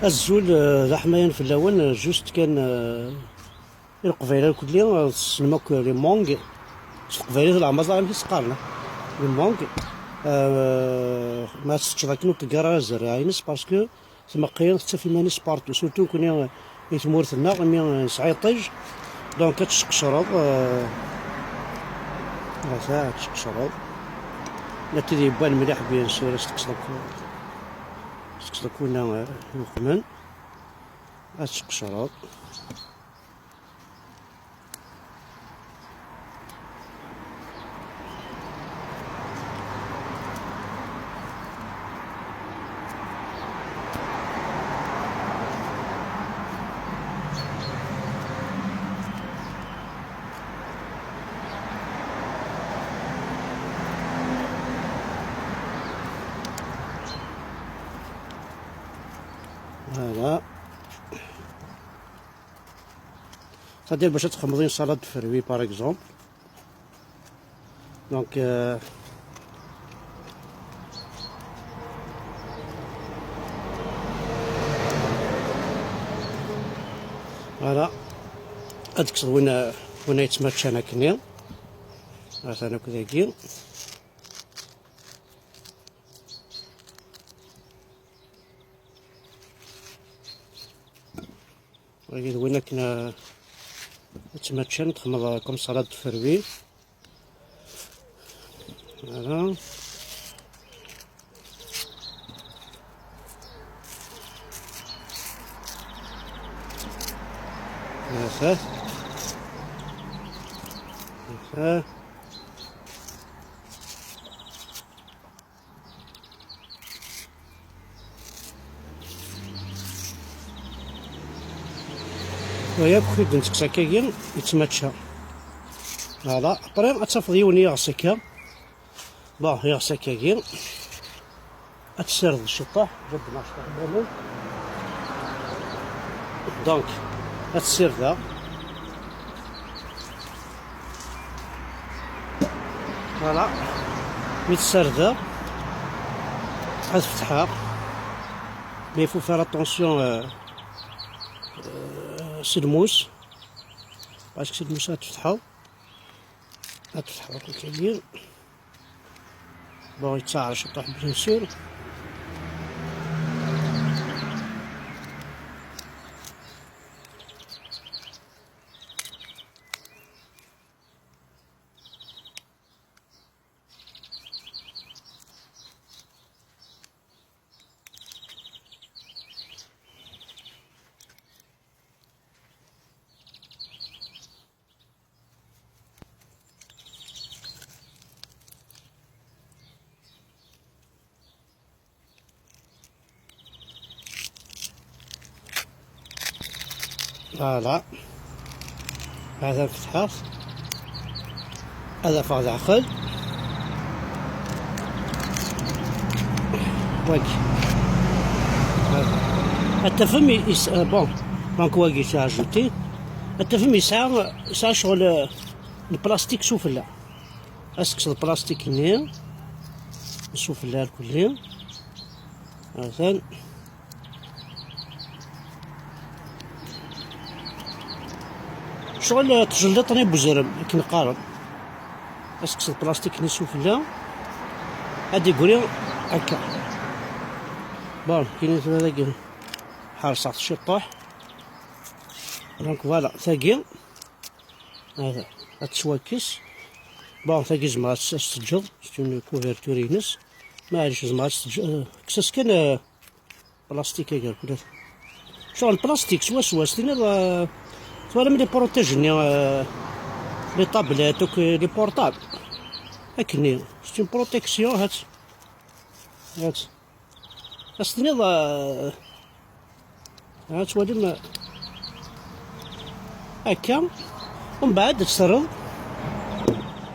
الزول ذا حماين في اللون جوست كان القبيله الكلية سلموك لي مونغ القبيله العمازة غير سقارنا لي مونغ ما تستشركنو كقرا زراعينس باسكو تما قيان تفي ماني سبارتو سورتو كوني يتمورثنا مي نسعي طيج دونك تشقشرض ساعة تشقشرض لا تدي بان مليح بيان سور تقصدك ونا يقمن تشقشرض هذا صدير باش تخمضين سلطة فروي باغ اكزومبل دونك فوالا هاد وين يتماتش انا كنيل مثلا كذاكي ولكن وين كنا تماتشان تخمض كوم سلطة فروي فوالا هذا ويا بخيت نتكسا كاين يتماتشا هذا ابري اتفض يوني يغسكا بون يغسا كاين اتسرد الشطاح جد ناشطة بونو دونك اتسرد فوالا ميتسرد غتفتحها مي فو فير اتونسيون سي الموس باسكو سي الموس غتفتحو كاين بون يتسعر الشطاح بيان سور فوالا هذا فتحات هذا فاض عقل واقي التفهم بون دونك واقي تاجوتي التفهم يسعى شغل البلاستيك سفلى اسكس البلاستيك هنا السفلى الكلية مثلا شغل تجلطني بوزرم كي نقارن اسكس البلاستيك نسو فيها هادي يقولي هكا بون كاين هذاك حارس تحت الشطاح دونك فوالا ثاقي هذا هتسواكس بون ثاقي زعما تسجل ستون كوفرتور ينس ما عرفتش زعما كساس كان بلاستيك كاع كلها شغل البلاستيك سوا ستينا سوالا ملي بروتيجني لي طابلات وك لي بورطابل هاكني سيتي بروتيكسيون هات استنيض هات ولي هكا ومن بعد تسرد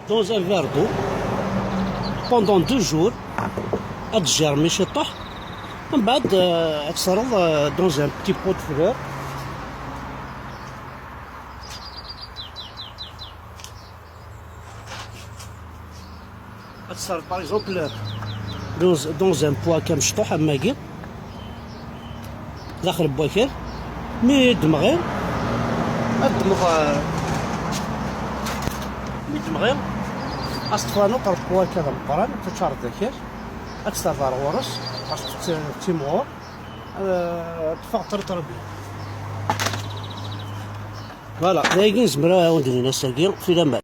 دون ان فير دو بوندون 2 جور تجرمي شطح ومن بعد تسرد دون ان بتي بوت فلور تصير باغ اكزومبل دون ان بوا كامشطوح اماكي داخل بواكر مي دمغي مي دمغي أصطفانو قرب بواكر مقران تشار ذاكر أكثر دار غورس أصط تيمور تفاق تربي فوالا دايقين زمرا ودني ناس تاقين في لمبات.